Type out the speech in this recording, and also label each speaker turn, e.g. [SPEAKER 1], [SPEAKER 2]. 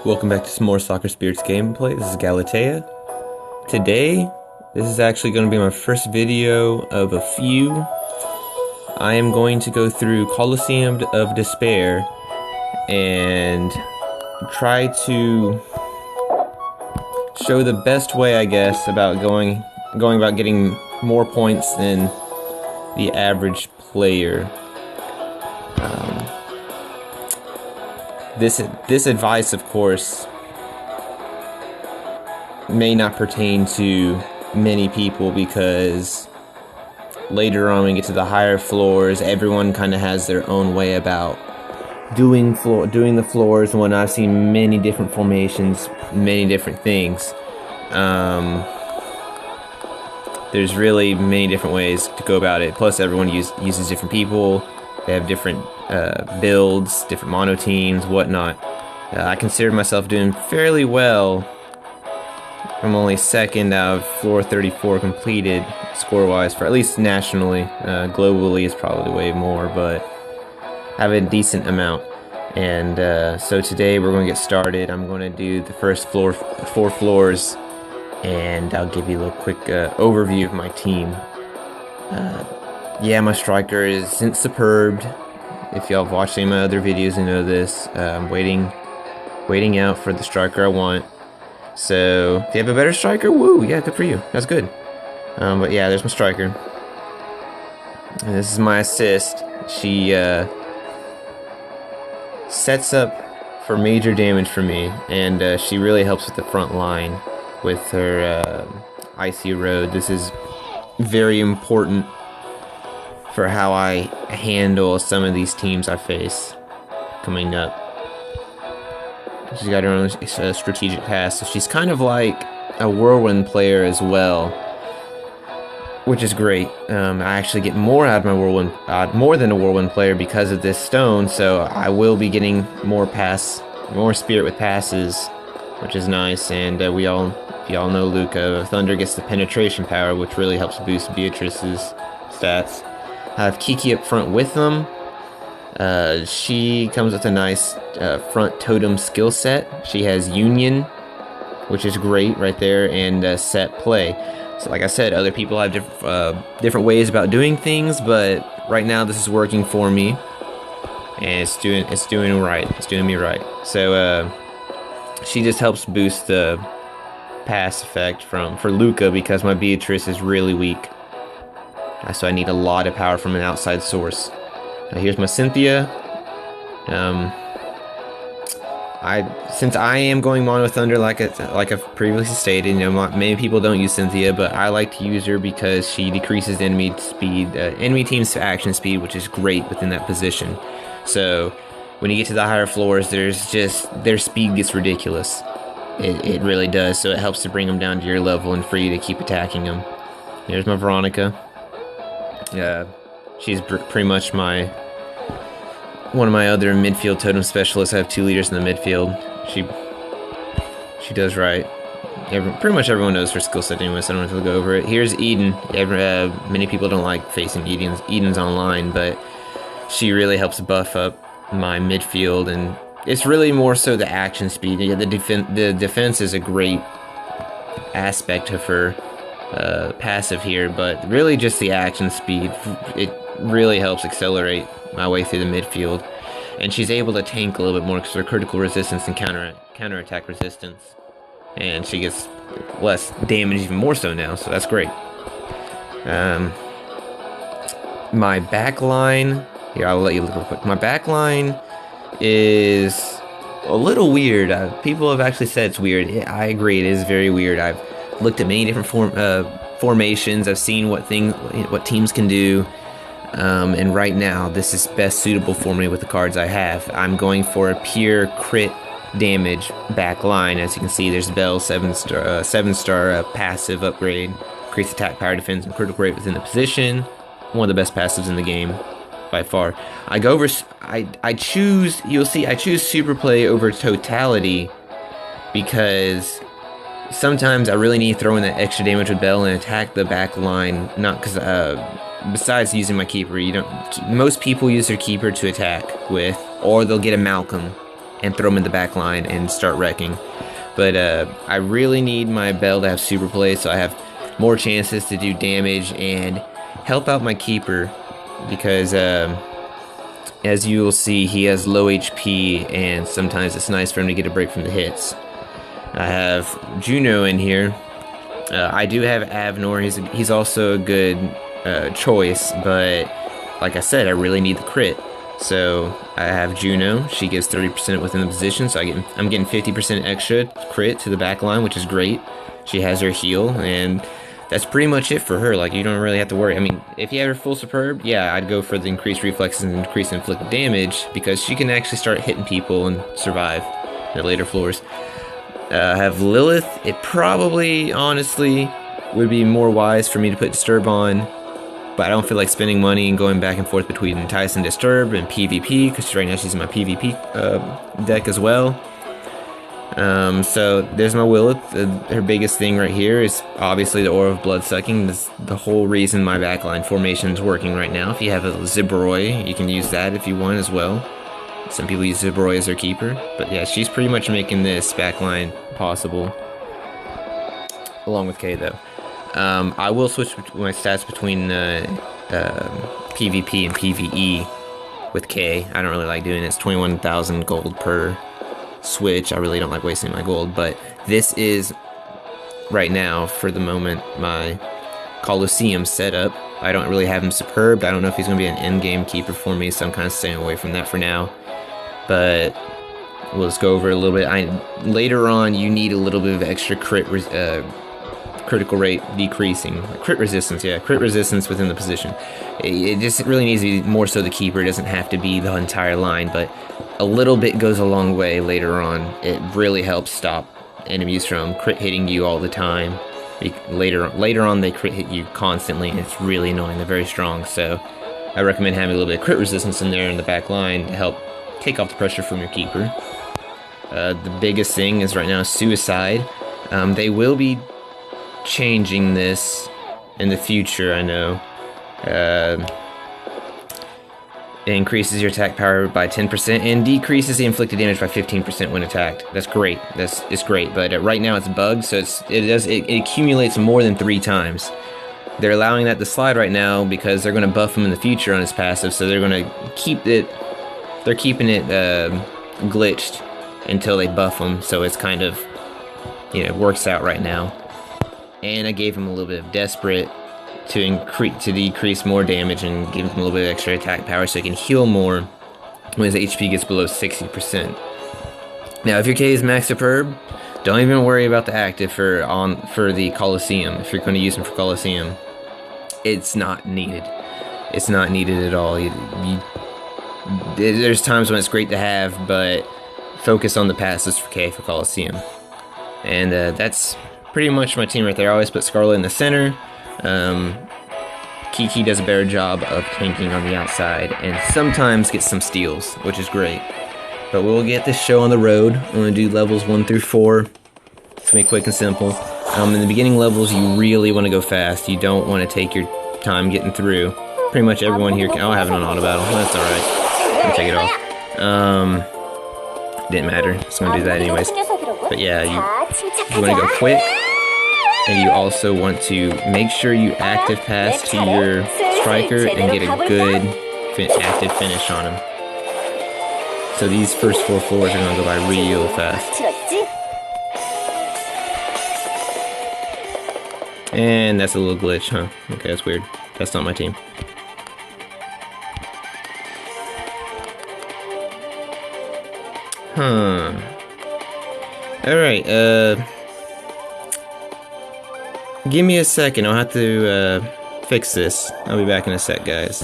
[SPEAKER 1] Welcome back to some more Soccer Spirits gameplay. This is Galatea. Today, this is actually going to be my first video of a few. I am going to go through Coliseum of Despair and try to show the best way, I guess, about going about getting more points than the average player. This advice, of course, may not pertain to many people because later on when we get to the higher floors, everyone kind of has their own way about doing the floors. When I've seen many different formations, many different things. There's really many different ways to go about it. Plus, everyone uses different people. They have different builds, different mono teams, whatnot. I consider myself doing fairly well. I'm only second out of floor 34 completed, score-wise, for at least nationally. Globally is probably way more, but I have a decent amount. And so today we're going to get started. I'm going to do the first four floors, and I'll give you a little quick overview of my team. Yeah, my striker isn't superb. If y'all have watched any of my other videos, you know this. I'm waiting out for the striker I want. So, if you have a better striker, woo, yeah, good for you. That's good. But yeah, there's my striker. And this is my assist. She sets up for major damage for me, and she really helps with the front line with her icy road. This is very important for how I handle some of these teams I face coming up. She's got her own strategic pass, so she's kind of like a whirlwind player as well, which is great. I actually get more out of my whirlwind, more than a whirlwind player because of this stone, so I will be getting more spirit with passes, which is nice. And if y'all know Luca, Thunder gets the penetration power, which really helps boost Beatrice's stats. I have Kiki up front with them. She comes with a nice front totem skill set. She has Union, which is great right there, and set play. So like I said, other people have different ways about doing things, but right now this is working for me, and it's doing right. It's doing me right. So she just helps boost the pass effect for Luca because my Beatrice is really weak. So I need a lot of power from an outside source. Here's my Cynthia. Since I am going mono Thunder, like I've previously stated, you know, many people don't use Cynthia, but I like to use her because she decreases enemy team's action speed, which is great within that position. So when you get to the higher floors, their speed gets ridiculous. It really does. So it helps to bring them down to your level and for you to keep attacking them. Here's my Veronica. She's pretty much one of my other midfield totem specialists. I have 2 leaders in the midfield. She does right. Pretty much everyone knows her skill set anyway, so I don't have to go over it. Here's Eden. Many people don't like facing Eden's online, but she really helps buff up my midfield, and it's really more so the action speed. Yeah, the defense is a great aspect of her passive here, but really just the action speed. It really helps accelerate my way through the midfield, and she's able to tank a little bit more because of her critical resistance and counterattack resistance, and she gets less damage even more so now, so that's great. My back line here, I'll let you look real quick. My back line is a little weird. People have actually said it's weird. I agree, it is very weird. I've looked at many different formations. I've seen what teams can do, and right now this is best suitable for me with the cards I have. I'm going for a pure crit damage back line. As you can see, there's Bell 7-star passive upgrade, increased attack, power, defense, and critical rate within the position. One of the best passives in the game by far. I choose super play over totality because sometimes I really need to throw in that extra damage with Bell and attack the back line. Not because besides using my keeper, most people use their keeper to attack with, or they'll get a Malcolm and throw them in the back line and start wrecking. But I really need my Bell to have super play, so I have more chances to do damage and help out my keeper, because as you will see, he has low HP, and sometimes it's nice for him to get a break from the hits. I have Juno in here. I do have Avnor. He's also a good choice, but like I said, I really need the crit. So I have Juno. She gives 30% within the position, so I'm getting 50% extra crit to the back line, which is great. She has her heal, and that's pretty much it for her. Like, you don't really have to worry. I mean, if you have her full superb, yeah, I'd go for the increased reflexes and increased inflicted damage, because she can actually start hitting people and survive at later floors. I have Lilith. It probably, honestly, would be more wise for me to put Disturb on, but I don't feel like spending money and going back and forth between Tyson Disturb and PvP, because right now she's in my PvP deck as well. So there's my Lilith. Her biggest thing right here is obviously the Aura of Blood Sucking. That's the whole reason my backline formation is working right now. If you have a Zibroy, you can use that if you want as well. Some people use Zibroy as their keeper, but yeah, she's pretty much making this backline possible, along with K though. I will switch my stats between PvP and PvE with K. I don't really like doing it. It's 21,000 gold per switch. I really don't like wasting my gold, but this is right now, for the moment, my Coliseum setup. I don't really have him superb. I don't know if he's going to be an in-game keeper for me, so I'm kind of staying away from that for now. But we'll just go over it a little bit. Later on, you need a little bit of extra critical rate decreasing. Crit resistance, yeah. Crit resistance within the position. It just really needs to be more so the keeper. It doesn't have to be the entire line, but a little bit goes a long way later on. It really helps stop enemies from crit hitting you all the time. Later on, they crit hit you constantly, and it's really annoying. They're very strong, so I recommend having a little bit of crit resistance in there in the back line to help take off the pressure from your keeper. The biggest thing is right now suicide. They will be changing this in the future, I know. It increases your attack power by 10% and decreases the inflicted damage by 15% when attacked. That's great. It's great, but right now it's bugged, so it accumulates more than 3 times. They're allowing that to slide right now because they're going to buff him in the future on his passive, so they're going to keep it. They're keeping it glitched until they buff him, so it's kind of, you know, works out right now. And I gave him a little bit of Desperate to decrease more damage and give him a little bit of extra attack power so he can heal more when his HP gets below 60%. Now, if your K is max superb, don't even worry about the active for the Colosseum. If you're going to use him for Colosseum, it's not needed. It's not needed at all. There's times when it's great to have, but focus on the passives for K for Colosseum. And that's pretty much my team right there. I always put Scarlet in the center. Kiki does a better job of tanking on the outside and sometimes gets some steals, which is great. But we'll get this show on the road. I'm going to do levels 1 through 4. It's going to be quick and simple. In the beginning levels, you really want to go fast. You don't want to take your time getting through. Pretty much everyone here can... I'll have it on auto battle. That's alright. I'll take it off. Didn't matter. Just going to do that anyways. But yeah, you want to go quick. And you also want to make sure you active pass to your striker and get a good active finish on him. So these first 4 floors are going to go by real fast. And that's a little glitch, huh? Okay, that's weird. That's not my team. Huh. Alright, give me a second, I'll have to fix this. I'll be back in a sec, guys.